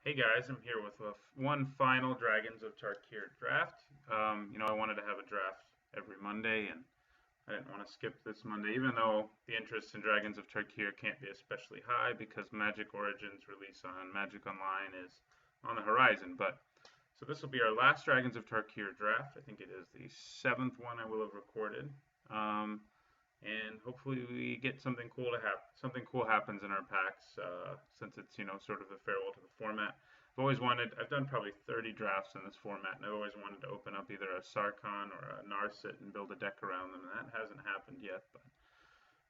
Hey guys, I'm here with one final Dragons of Tarkir draft. I wanted to have a draft every Monday, and I didn't want to skip this Monday, even though the interest in Dragons of Tarkir can't be especially high because Magic Origins release on Magic Online is on the horizon. So this will be our last Dragons of Tarkir draft. I think it is the seventh one I will have recorded. And hopefully we get something cool to happen. Something cool happens in our packs since it's sort of a farewell to the format. I've done probably 30 drafts in this format, and I've always wanted to open up either a Sarkhan or a Narset and build a deck around them, and that hasn't happened yet. But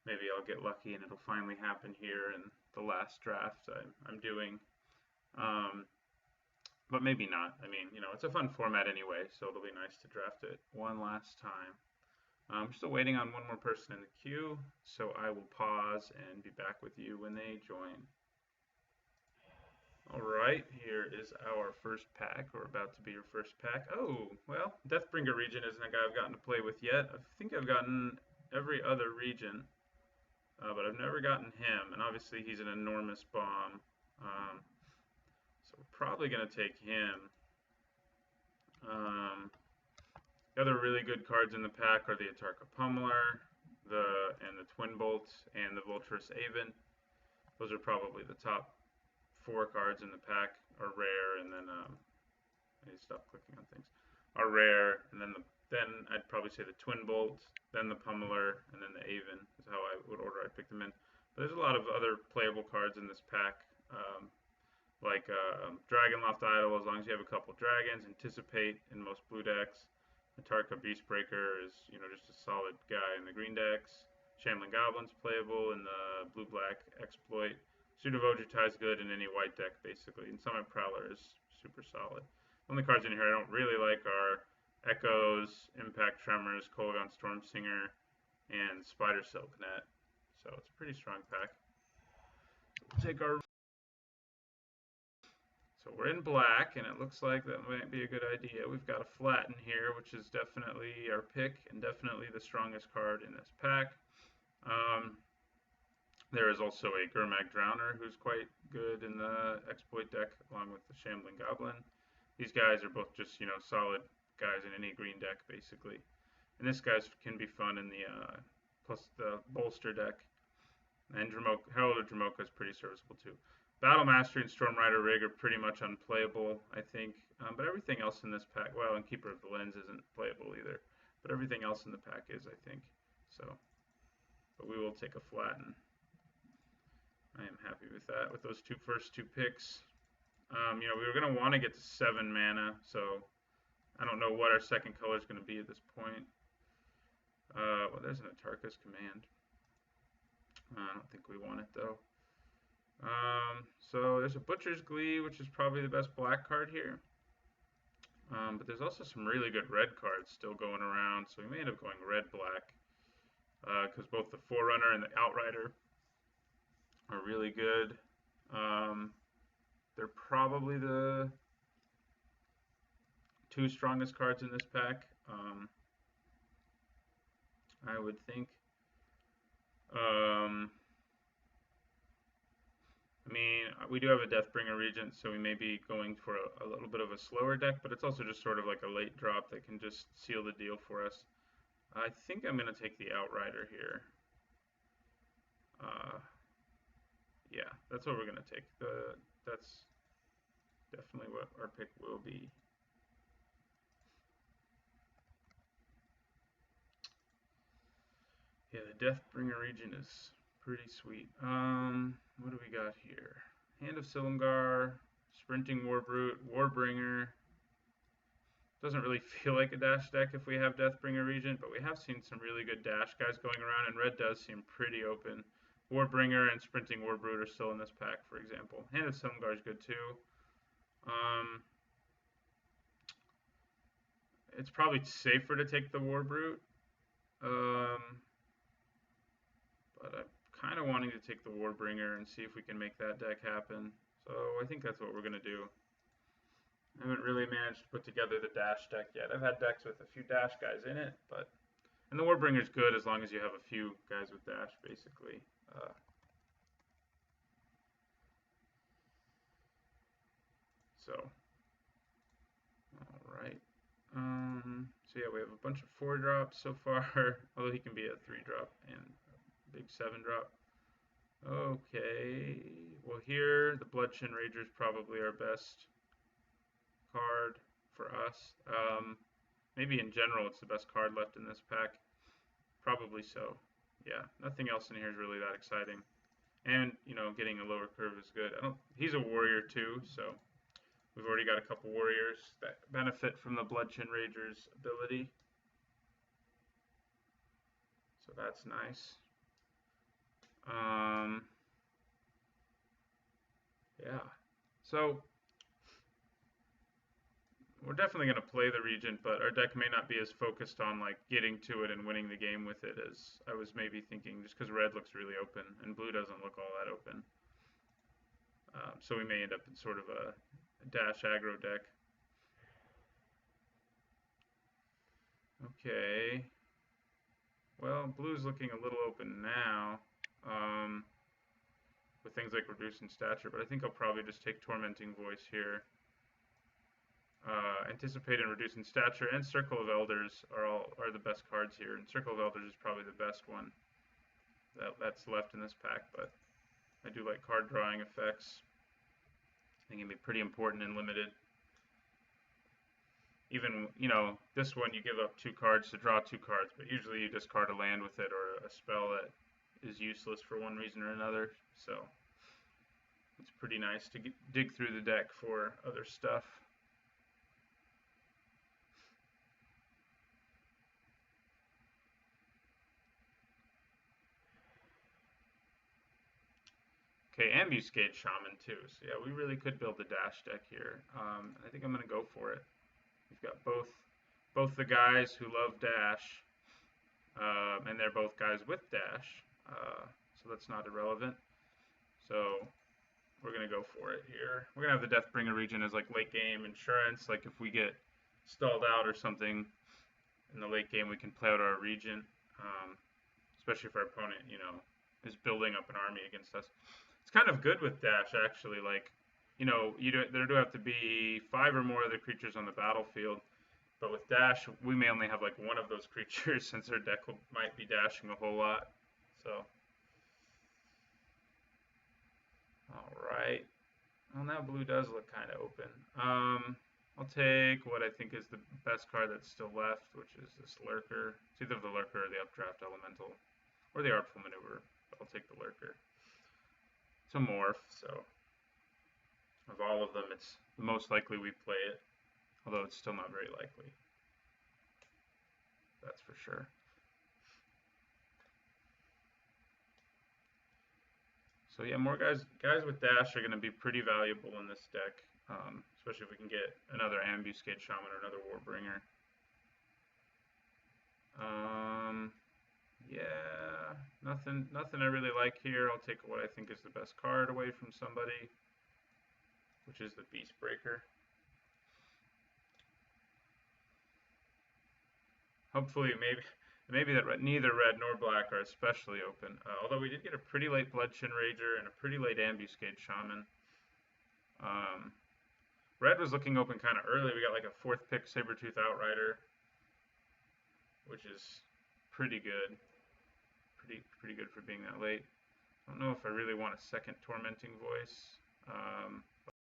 maybe I'll get lucky and it'll finally happen here in the last draft I'm doing. But maybe not. I mean, it's a fun format anyway, so it'll be nice to draft it one last time. I'm still waiting on one more person in the queue, so I will pause and be back with you when they join. Alright, here is our first pack, or about to be your first pack. Oh, well, Deathbringer region isn't a guy I've gotten to play with yet. I think I've gotten every other region, but I've never gotten him, and obviously he's an enormous bomb. So we're probably going to take him. The other really good cards in the pack are the Atarka Pummeler, and the Twin Bolt, and the Vulturous Aven. Those are probably the top 4 cards in the pack. Are rare, and then I need to stop clicking on things. Are rare, and then I'd probably say the Twin Bolt, then the Pummeler, and then the Aven is how I would order I'd pick them in. But there's a lot of other playable cards in this pack, like Dragonloft Idol, as long as you have a couple dragons. Anticipate in most blue decks. Tarka Beastbreaker is, just a solid guy in the green decks. Shambling Goblin's playable in the blue-black exploit. Suit of Ojutai is good in any white deck, basically. And Summit Prowler is super solid. The only cards in here I don't really like are Echoes, Impact Tremors, Kolaghan Stormsinger, and Spider Silk Net. So it's a pretty strong pack. We'll take our... So we're in black, and it looks like that might be a good idea. We've got a Flatten here, which is definitely our pick, and definitely the strongest card in this pack. There is also a Gurmag Drowner, who's quite good in the exploit deck, along with the Shambling Goblin. These guys are both just, solid guys in any green deck, basically. And this guy can be fun in the, plus the Bolster deck. And Herald of Dromoka is pretty serviceable, too. Battle Mastery and Storm Rider Rig are pretty much unplayable, I think. But everything else in this pack, well, and Keeper of the Lens isn't playable either. But everything else in the pack is, I think. So, but we will take a Flatten. I am happy with that, with those first two picks. We were going to want to get to 7 mana, so I don't know what our second color is going to be at this point. Well, there's an Atarka's Command. I don't think we want it, though. So there's a Butcher's Glee, which is probably the best black card here. But there's also some really good red cards still going around, so we may end up going red-black. Because both the Forerunner and the Outrider are really good. They're probably the 2 strongest cards in this pack, I would think. I mean, we do have a Deathbringer Regent, so we may be going for a little bit of a slower deck, but it's also just sort of like a late drop that can just seal the deal for us. I think I'm going to take the Outrider here. Yeah, that's what we're going to take. That's definitely what our pick will be. Yeah, the Deathbringer Regent is pretty sweet. What do we got here? Hand of Silumgar, Sprinting Warbrute, Warbringer. Doesn't really feel like a dash deck if we have Deathbringer Regent, but we have seen some really good dash guys going around, and red does seem pretty open. Warbringer and Sprinting Warbrute are still in this pack, for example. Hand of Silumgar is good too. It's probably safer to take the Warbrute. But I'm kind of wanting to take the Warbringer and see if we can make that deck happen. So I think that's what we're going to do. I haven't really managed to put together the dash deck yet. I've had decks with a few dash guys in it, and the Warbringer's good as long as you have a few guys with dash, basically. So, all right. So yeah, we have a bunch of 4-drops so far, although he can be a 3-drop and a big 7-drop. Okay, well here the Bloodshed Rager is probably our best card for us. Maybe in general it's the best card left in this pack. Probably so. Yeah, nothing else in here is really that exciting. And, you know, getting a lower curve is good. He's a warrior too, so we've already got a couple warriors that benefit from the Bloodshed Rager's ability. So that's nice. Yeah. So we're definitely going to play the Regent, but our deck may not be as focused on like getting to it and winning the game with it as I was maybe thinking, just because red looks really open and blue doesn't look all that open. So we may end up in sort of a dash aggro deck. Okay. Well, blue's looking a little open now with things like reducing stature, but I think I'll probably just take Tormenting Voice here. Anticipate and Reducing Stature and Circle of Elders are the best cards here, and Circle of Elders is probably the best one that's left in this pack, but I do like card drawing effects. I think it can be pretty important and limited. Even, you know, this one you give up 2 cards to draw 2 cards, but usually you discard a land with it or a spell that is useless for one reason or another, so it's pretty nice to dig through the deck for other stuff. Okay, Ambuscade Shaman too. So yeah, we really could build a dash deck here. I think I'm going to go for it. We've got both the guys who love dash, and they're both guys with dash, so that's not irrelevant. So we're going to go for it here. We're going to have the Deathbringer Regent as like late game insurance. Like if we get stalled out or something in the late game, we can play out our Regent, especially if our opponent, you know, is building up an army against us. It's kind of good with dash, actually. Like, you know, there do have to be 5 or more other creatures on the battlefield, but with dash, we may only have like one of those creatures since our deck might be dashing a whole lot. So, all right. Well, now blue does look kind of open. I'll take what I think is the best card that's still left, which is this Lurker. It's either the Lurker or the Updraft Elemental, or the Artful Maneuver. But I'll take the Lurker. It's a morph, so of all of them, it's the most likely we play it, although it's still not very likely. That's for sure. So yeah, more guys with dash are going to be pretty valuable in this deck, especially if we can get another Ambuscade Shaman or another Warbringer. Yeah, nothing I really like here. I'll take what I think is the best card away from somebody, which is the Beastbreaker. Hopefully, maybe that neither red nor black are especially open. Although we did get a pretty late Bloodshed Rager and a pretty late Ambuscade Shaman. Red was looking open kind of early. We got like a 4th pick Sabertooth Outrider, which is pretty good. Pretty good for being that late. I don't know if I really want a second Tormenting Voice,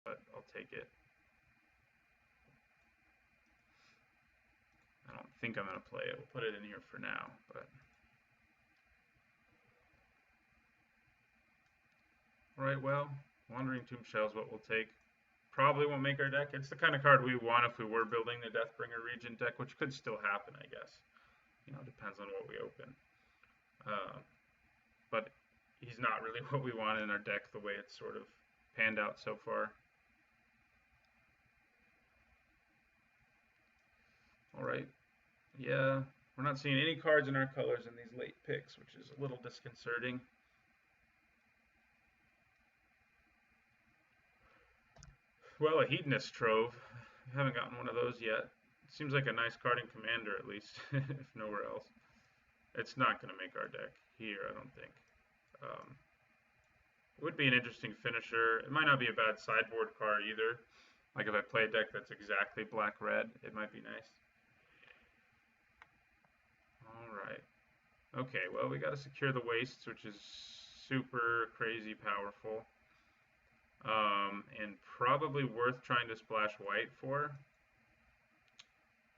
but I'll take it. I don't think I'm going to play it. We'll put it in here for now, but alright, well, Wandering Tomb Shell is what we'll take. Probably won't make our deck. It's the kind of card we want if we were building the Deathbringer Regent deck, which could still happen, I guess. You know, depends on what we open. But he's not really what we want in our deck the way it's sort of panned out so far. Alright. Yeah, we're not seeing any cards in our colors in these late picks, which is a little disconcerting. Well, a Hedonist Trove. We haven't gotten one of those yet. Seems like a nice card in Commander, at least, if nowhere else. It's not going to make our deck here, I don't think. It would be an interesting finisher. It might not be a bad sideboard card either. Like if I play a deck that's exactly black-red, it might be nice. Alright. Okay, well, we gotta secure the wastes, which is super crazy powerful. And probably worth trying to splash white for.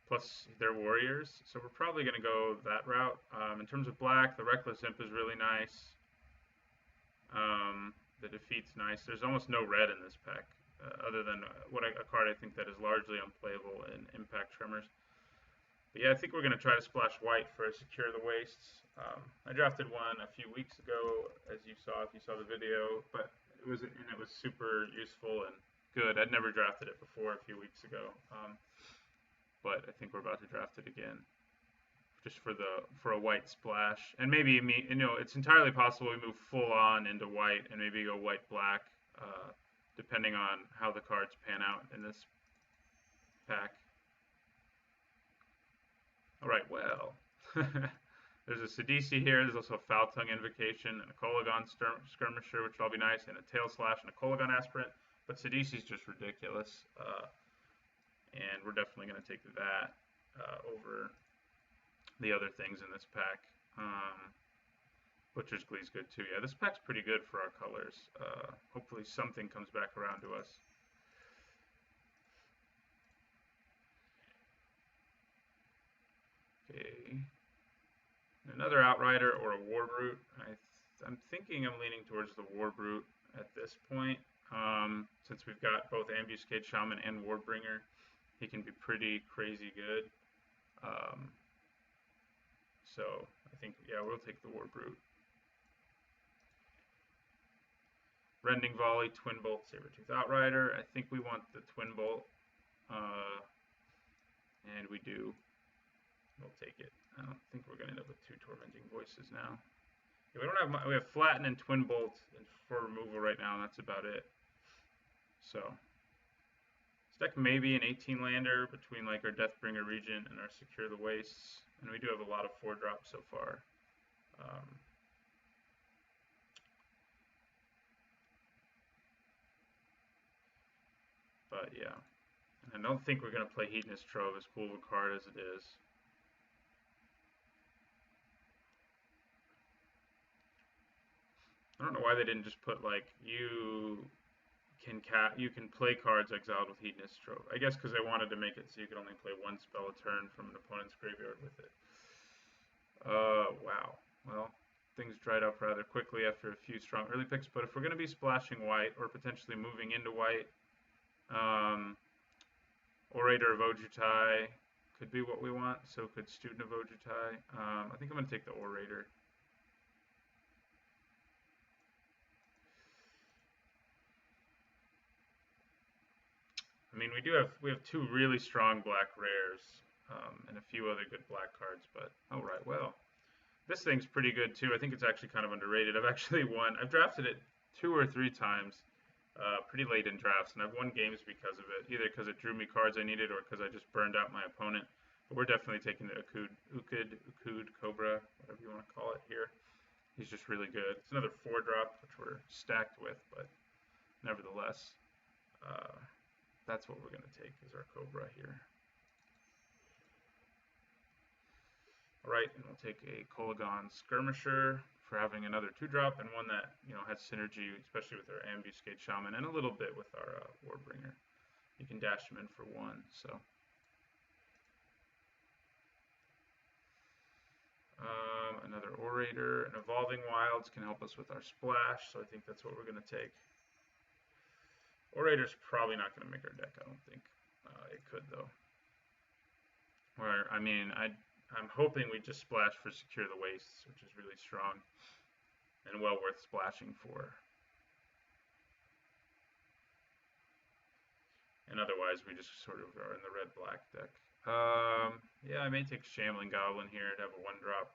Plus, they're warriors, so we're probably going to go that route. In terms of black, the Reckless Imp is really nice. The Defeat's nice. There's almost no red in this pack, other than a card I think that is largely unplayable in Impact Tremors. But yeah, I think we're going to try to splash white for Secure the Wastes. I drafted one a few weeks ago, as you saw, if you saw the video, but it was super useful and good. I'd never drafted it before a few weeks ago. But I think we're about to draft it again, just for a white splash, and maybe it's entirely possible we move full on into white and maybe go white black, depending on how the cards pan out in this pack. All right, well, there's a Sidisi here. There's also a Foul Tongue Invocation and a Kolagon Skirmisher, which will all be nice, and a Tail Slash and a Kolagon Aspirant. But Sidisi's just ridiculous. And we're definitely going to take that over the other things in this pack. Butcher's Glee's good too. Yeah, this pack's pretty good for our colors. Hopefully something comes back around to us. Okay. Another Outrider or a Warbrute. I'm thinking I'm leaning towards the Warbrute at this point. Since we've got both Ambuscade Shaman and Warbringer, he can be pretty crazy good. So I think, yeah, we'll take the Warbrute. Rending Volley, Twin Bolt, Sabertooth Outrider. I think we want the Twin Bolt. And we do. We'll take it. I don't think we're going to end up with two Tormenting Voices now. Yeah, we don't have. We have Flatten and Twin Bolt for removal right now, and that's about it. So this deck may be an 18-lander between like our Deathbringer Regent and our Secure the Wastes, and we do have a lot of 4-drops so far. But yeah, and I don't think we're going to play Hedonist Trove, as cool of a card as it is. I don't know why they didn't just put like you can play cards exiled with Hedonist Trove. I guess because they wanted to make it so you could only play one spell a turn from an opponent's graveyard with it. Wow. Well, things dried up rather quickly after a few strong early picks, but if we're going to be splashing white or potentially moving into white, Orator of Ojutai could be what we want, so could Student of Ojutai. I think I'm going to take the Orator. I mean, we have two really strong black rares and a few other good black cards, but all right, well, this thing's pretty good too. I think it's actually kind of underrated. I've drafted it 2 or 3 times pretty late in drafts, and I've won games because of it, either because it drew me cards I needed or because I just burned out my opponent. But we're definitely taking the Ukud Cobra, whatever you want to call it here. He's just really good. It's another 4-drop, which we're stacked with, but nevertheless, that's what we're going to take is our Cobra here. All right, and we'll take a Kolagon Skirmisher for having another 2-drop and one that has synergy, especially with our Ambuscade Shaman and a little bit with our Warbringer. You can dash him in for 1, so. Another Orator and Evolving Wilds can help us with our splash, so I think that's what we're going to take. Orator's probably not going to make our deck, I don't think. It could, though. I mean, I'm hoping we just splash for Secure the Wastes, which is really strong and well worth splashing for. And otherwise, we just sort of are in the red-black deck. Yeah, I may take Shambling Goblin here to have a 1-drop.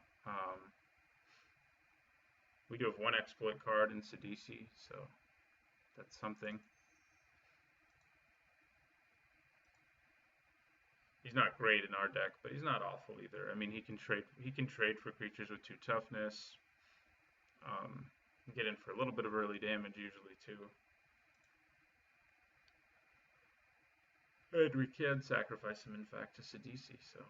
We do have 1 exploit card in Sidisi, so that's something. He's not great in our deck, but he's not awful either. I mean, he can trade for creatures with 2 toughness. Get in for a little bit of early damage usually too. And we can sacrifice him, in fact, to Sidisi, so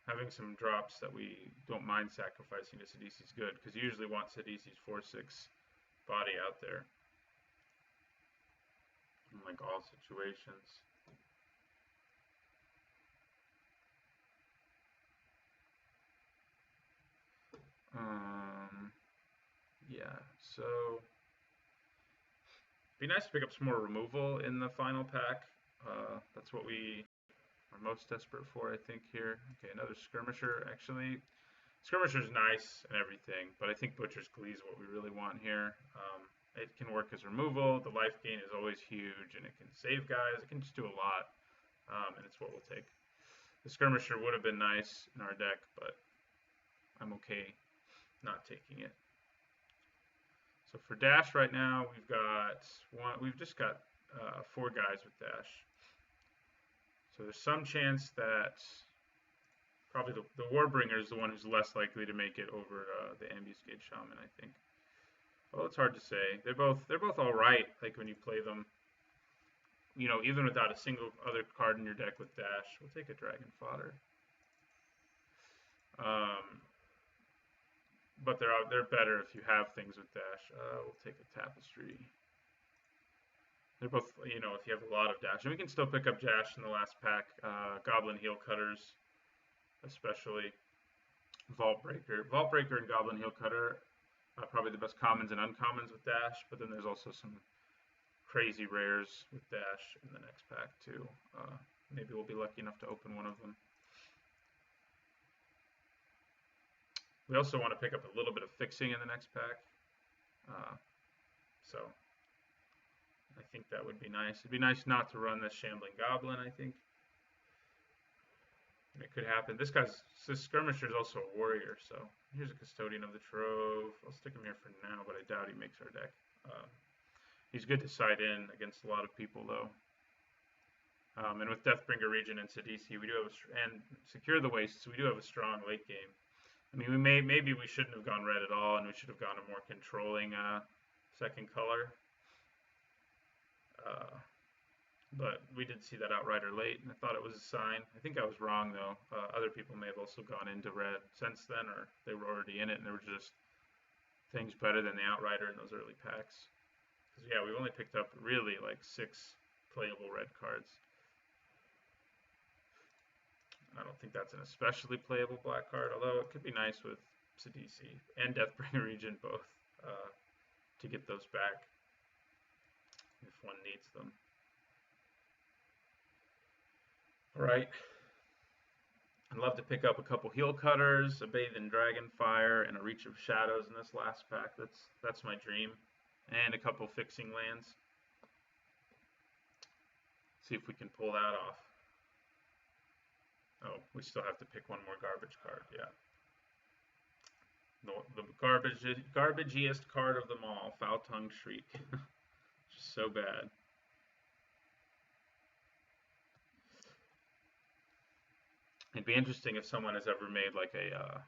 having some drops that we don't mind sacrificing to Sidisi is good, because you usually want Sidisi's 4/6 body out there in like all situations. Yeah, so be nice to pick up some more removal in the final pack. That's what we are most desperate for, I think, here. Okay, another skirmisher. Actually, skirmisher's nice and everything, but I think Butcher's Glee is what we really want here. It can work as removal. The life gain is always huge, and it can save guys. It can just do a lot, and it's what we'll take. The skirmisher would have been nice in our deck, but I'm okay not taking it. So for dash right now, we've got one. We've just got 4 guys with dash. So there's some chance that probably the Warbringer is the one who's less likely to make it over the Ambuscade Shaman, I think. Well, it's hard to say. They're both all right. Like when you play them, you know, even without a single other card in your deck with dash, we'll take a Dragon Fodder. But they're better if you have things with dash. We'll take a Tapestry. They're both, you know, if you have a lot of dash, and we can still pick up dash in the last pack. Goblin Heel Cutters, especially. Vault Breaker and Goblin Heel Cutter, probably the best commons and uncommons with dash. But then there's also some crazy rares with dash in the next pack too. Maybe we'll be lucky enough to open one of them. We also want to pick up a little bit of fixing in the next pack. So I think that would be nice. It'd be nice not to run this Shambling Goblin, I think. It could happen. This skirmisher is also a warrior, so here's a Custodian of the Trove. I'll stick him here for now, but I doubt he makes our deck. He's good to side in against a lot of people, though. And with Deathbringer Regent and Sidisi, we do have and Secure the Wastes, we do have a strong late game. I mean, maybe we shouldn't have gone red at all, and we should have gone a more controlling second color. But we did see that Outrider late, and I thought it was a sign. I think I was wrong, though. Other people may have also gone into red since then, or they were already in it, and there were just things better than the Outrider in those early packs. Because, yeah, we've only picked up really like 6 playable red cards. I don't think that's an especially playable black card, although it could be nice with Sidisi and Deathbringer Regent both to get those back if one needs them. All right. I'd love to pick up a couple Heel Cutters, a Bathe in Dragonfire, and a Reach of Shadows in this last pack. That's my dream. And a couple fixing lands. See if we can pull that off. Oh, we still have to pick one more garbage card, yeah. The garbagiest card of them all, Foul Tongue Shriek. Just so bad. It'd be interesting if someone has ever made like a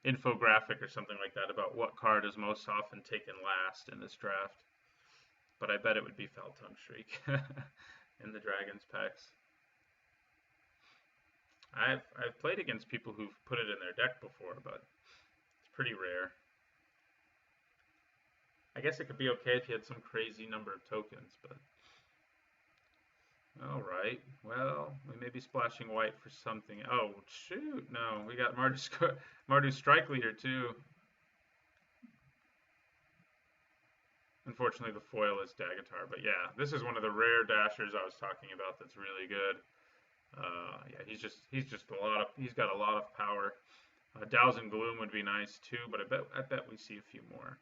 infographic or something like that about what card is most often taken last in this draft. But I bet it would be Foul Tongue Shriek in the Dragons packs. I've played against people who've put it in their deck before, but it's pretty rare. I guess it could be okay if you had some crazy number of tokens, but... Alright, well, we may be splashing white for something. Oh, shoot, no, we got Mardu's Strike Leader, too. Unfortunately, the foil is Dagatar, but yeah, this is one of the rare dashers I was talking about that's really good. Yeah, he's got a lot of power. Dowsing Gloom would be nice too, but I bet we see a few more.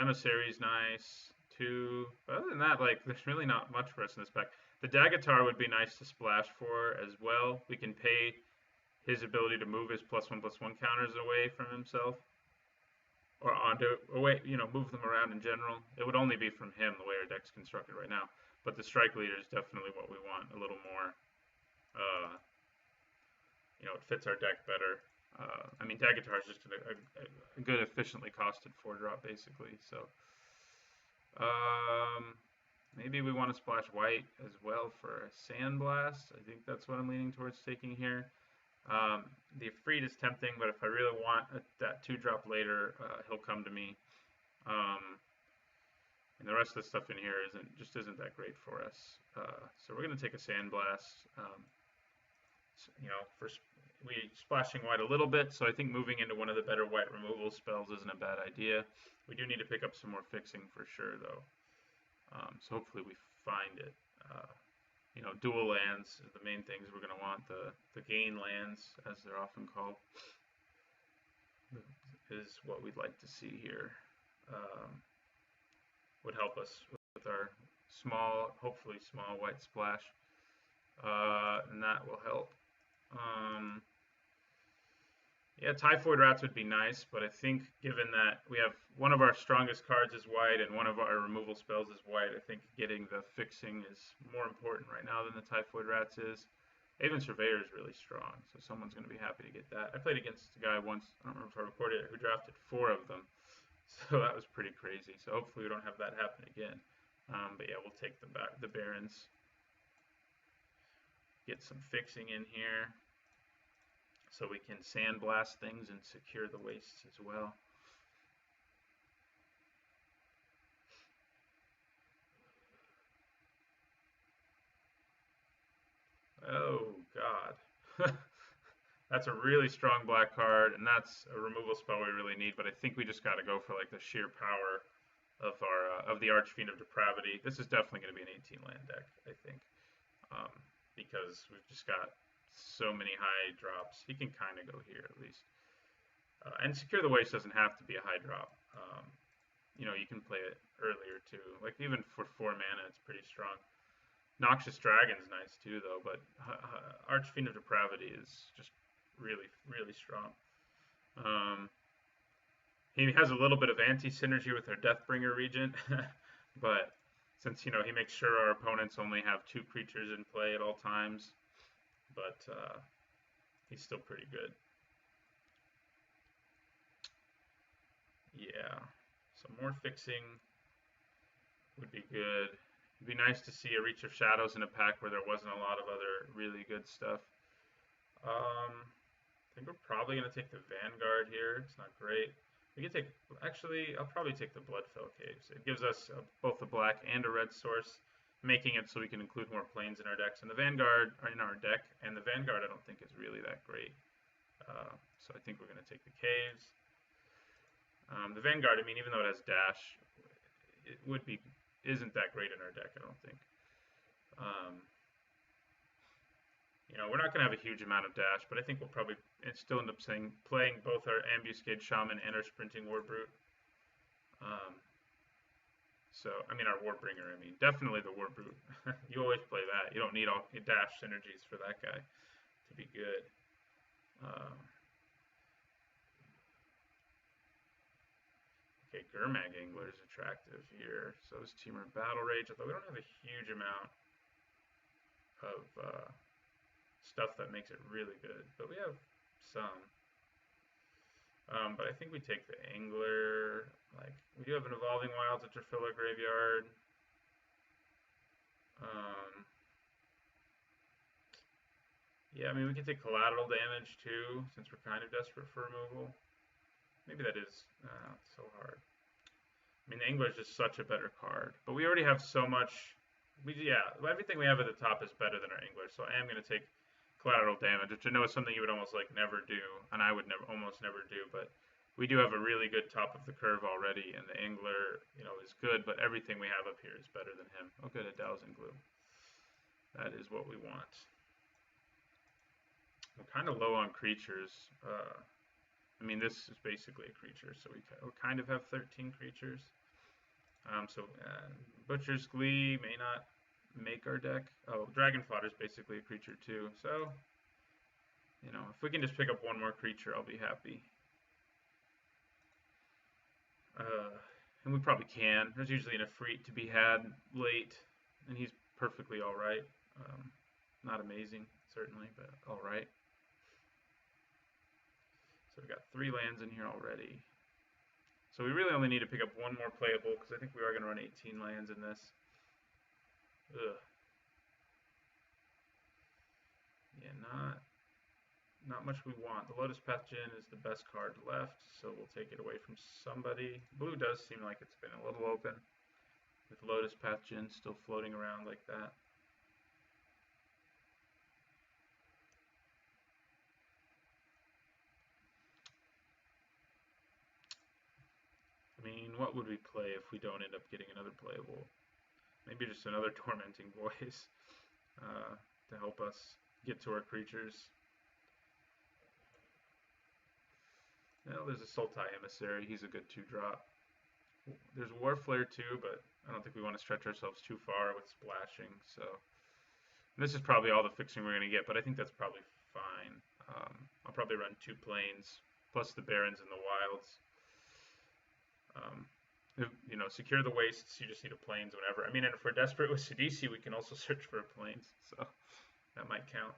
Emissary's nice too. But other than that, like, there's really not much for us in this pack. The Dagatar would be nice to splash for as well. We can pay his ability to move his +1/+1 counters away from himself. Or away, you know, move them around in general. It would only be from him, the way our deck's constructed right now. But the Strike Leader is definitely what we want, a little more. You know, it fits our deck better. I mean, Dagatar is just a good, efficiently costed 4-drop, basically. So, Maybe we want to splash white as well for a Sandblast. I think that's what I'm leaning towards taking here. The Efreet is tempting, but if I really want that 2-drop later, he'll come to me. And the rest of the stuff in here isn't that great for us. So we're going to take a Sandblast. We splashing white a little bit, so I think moving into one of the better white removal spells isn't a bad idea. We do need to pick up some more fixing for sure, though. So hopefully we find it. Dual lands are the main things we're going to want. The gain lands, as they're often called, is what we'd like to see here. Would help us with our hopefully small white splash, and that will help. Yeah, Typhoid Rats would be nice, but I think given that we have one of our strongest cards is white and one of our removal spells is white, I think getting the fixing is more important right now than the Typhoid Rats is. Even Surveyor is really strong, so someone's going to be happy to get that. I played against a guy once, I don't remember if I recorded it, who drafted 4 of them, so that was pretty crazy. So hopefully we don't have that happen again. But yeah, we'll take the Barons. Get some fixing in here, so we can Sandblast things and secure the wastes as well. Oh, God. That's a really strong black card, and that's a removal spell we really need, but I think we just got to go for like the sheer power of the Archfiend of Depravity. This is definitely going to be an 18-land deck, I think, because we've just got so many high drops. He can kind of go here at least. And Secure the Waste doesn't have to be a high drop. You can play it earlier too. Like even for 4 mana, it's pretty strong. Noxious Dragon's nice too, though, but Archfiend of Depravity is just really, really strong. He has a little bit of anti-synergy with our Deathbringer Regent, but since, he makes sure our opponents only have 2 creatures in play at all times, but he's still pretty good. Yeah, some more fixing would be good. It'd be nice to see a Reach of Shadows in a pack where there wasn't a lot of other really good stuff. I think we're probably going to take the Vanguard here. It's not great. We can take, actually, I'll probably take the Bloodfell Caves. It gives us both a black and a red source, making it so we can include more planes in our decks. And the Vanguard are in our deck, and the Vanguard I don't think is really that great. So I think we're going to take the Caves. The Vanguard, I mean, even though it has dash, it isn't that great in our deck, I don't think. We're not going to have a huge amount of dash, but I think we'll probably still end up playing both our Ambuscade Shaman and our Sprinting Warbrute. Our Warbringer, definitely the Warbrute. You always play that. You don't need all dash synergies for that guy to be good. Okay, Gurmag Angler is attractive here. So is Temur Battle Rage, although we don't have a huge amount of stuff that makes it really good, but we have some. But I think we take the Angler. We do have an Evolving Wilds at Drafilla Graveyard. Yeah, we can take collateral damage too, since we're kind of desperate for removal. Maybe that is so hard. The Angler is just such a better card, but we already have so much. Everything we have at the top is better than our Angler, so I am going to take collateral damage, which I know is something you would almost never do, and I would almost never do, but we do have a really good top of the curve already, and the Angler, is good, but everything we have up here is better than him. Oh, good, a Dowsing Glue. That is what we want. We're kind of low on creatures. This is basically a creature, so we kind of have 13 creatures. Butcher's Glee may not make our deck. Oh, Dragon Fodder is basically a creature too, so, if we can just pick up one more creature, I'll be happy. And we probably can. There's usually an Efreet to be had late, and he's perfectly alright. Not amazing, certainly, but alright. So we've got 3 lands in here already. So we really only need to pick up one more playable, because I think we are going to run 18 lands in this. Ugh. Yeah, not much we want. The Lotus Path Djinn is the best card left, so we'll take it away from somebody. Blue does seem like it's been a little open, with Lotus Path Djinn still floating around like that. I mean, what would we play if we don't end up getting another playable? Maybe just another Tormenting Voice to help us get to our creatures. Well, there's a Sultai Emissary. He's a good 2-drop. There's War Flare too, but I don't think we want to stretch ourselves too far with splashing. So this is probably all the fixing we're going to get, but I think that's probably fine. I'll probably run 2 planes plus the Barrens and the Wilds. You know, secure the wastes. You just need a planes whenever. I mean, and if we're desperate with Sidisi, we can also search for a planes. So that might count.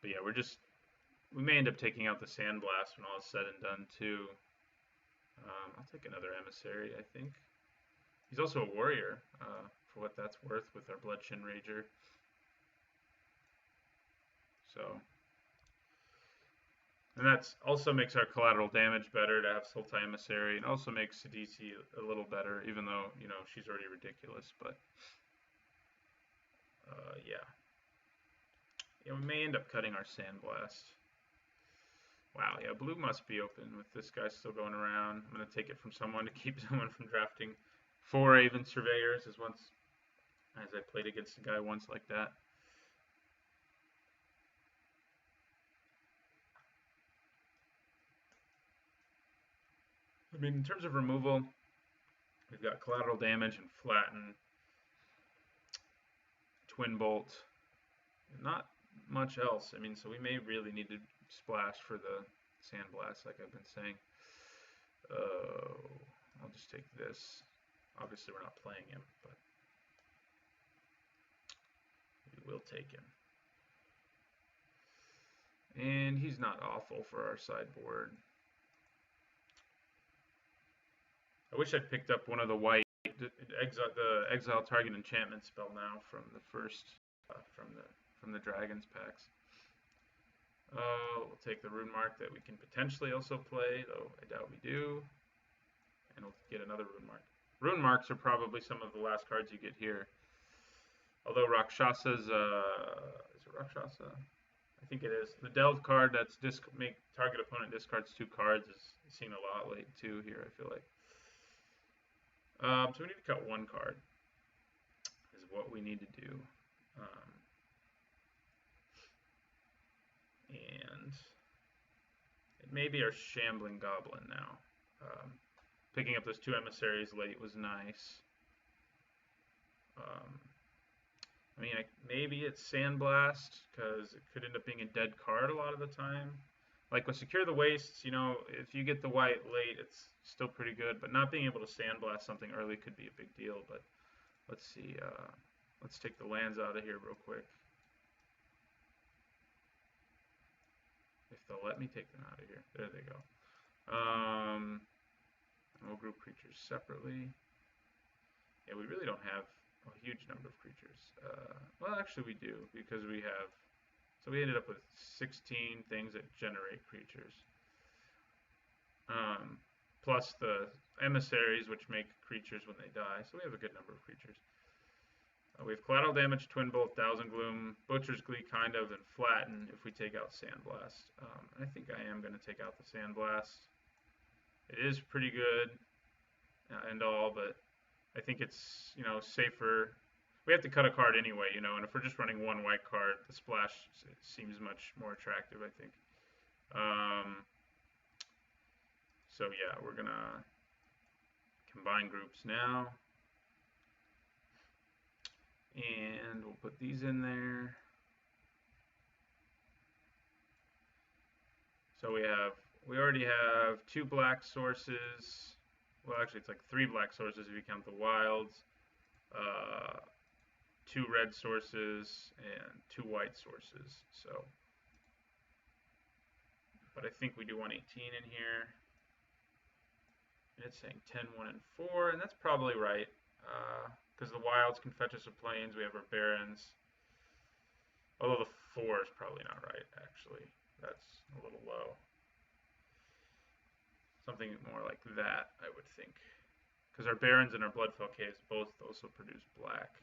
But yeah, we may end up taking out the Sandblast when all is said and done too. I'll take another Emissary, I think. He's also a warrior, for what that's worth, with our Bloodshin Rager. So, and that also makes our collateral damage better to have Sultai Emissary, and also makes Sidisi a little better, even though, you know, she's already ridiculous. But yeah. Yeah, we may end up cutting our Sandblast. Wow, yeah, blue must be open with this guy still going around. I'm going to take it from someone to keep someone from drafting 4 Aven Surveyors as I played against a guy once like that. I mean, in terms of removal, we've got collateral damage and flatten, twin bolt, not much else. I mean, so we may really need to splash for the Sandblast, like I've been saying. I'll just take this. Obviously, we're not playing him, but we will take him. And he's not awful for our sideboard. I wish I'd picked up one of the white exile target enchantment spell now from the first from the dragons packs. We'll take the rune mark that we can potentially also play, though I doubt we do. And we'll get another rune mark. Rune marks are probably some of the last cards you get here. Although Rakshasa's, is it Rakshasa? I think it is. The Delve card that's make target opponent discards 2 cards is seen a lot late too here, I feel like. So we need to cut 1 card, is what we need to do. And it may be our Shambling Goblin now. Picking up those 2 emissaries late was nice. I mean, maybe it's Sandblast, because it could end up being a dead card a lot of the time. Like with Secure the Wastes, you know, if you get the white late, it's still pretty good. But not being able to Sandblast something early could be a big deal. But let's see. Let's take the lands out of here real quick. If they'll let me take them out of here. There they go. And we'll group creatures separately. Yeah, we really don't have a huge number of creatures. Well, actually we do, because we have... So we ended up with 16 things that generate creatures. Plus the emissaries, which make creatures when they die. So we have a good number of creatures. We have Collateral Damage, Twin Bolt, Thousand Gloom, Butcher's Glee, kind of, and Flatten if we take out Sandblast. I think I am going to take out the Sandblast. It is pretty good and all, but I think it's, you know, safer. We have to cut a card anyway, you know, and if we're just running 1 white card, the splash seems much more attractive, I think. So yeah, we're going to combine groups now. And we'll put these in there. So we already have 2 black sources. Well, actually, it's like 3 black sources if you count the wilds. 2 red sources and 2 white sources. So, but I think we do want 18 in here. And it's saying 10, 1, and 4, and that's probably right. Because the wilds can fetch us a plains, we have our barons. Although the 4 is probably not right, actually. That's a little low. Something more like that, I would think. Because our barons and our bloodfell caves both also produce black.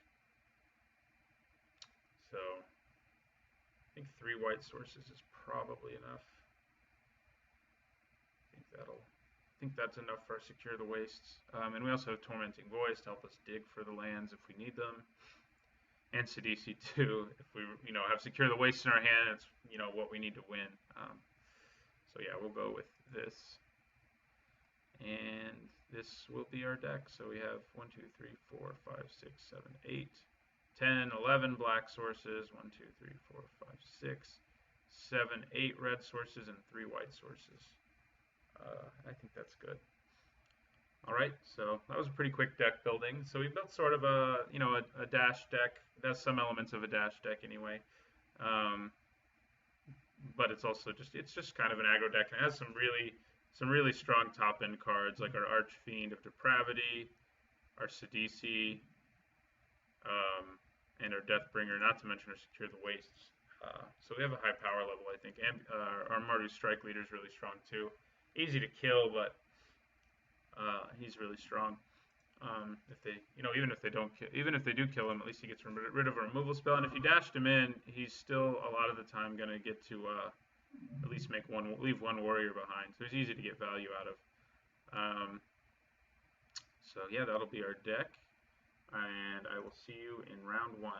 So I think 3 white sources is probably enough. I think that's enough for our Secure the Wastes. And we also have Tormenting Voice to help us dig for the lands if we need them. And Sidisi too, if we have Secure the Wastes in our hand, it's what we need to win. So yeah, we'll go with this. And this will be our deck. So we have 1, 2, 3, 4, 5, 6, 7, 8, 10, 11 black sources, 1, 2, 3, 4, 5, 6, 7, 8 red sources, and 3 white sources. I think that's good. All right, so that was a pretty quick deck building. So we built sort of a dash deck. That's some elements of a dash deck anyway. But it's also just kind of an aggro deck, and it has some really strong top end cards like our Archfiend of Depravity, our Sidisi, and our Deathbringer, not to mention our Secure the Wastes. So we have a high power level, I think, and our Mardu Strike Leader is really strong too. Easy to kill, but he's really strong. If they, even if they do kill him, at least he gets rid of a removal spell. And if you dashed him in, he's still a lot of the time gonna get to at least leave one warrior behind. So he's easy to get value out of. So yeah, that'll be our deck, and I will see you in round 1.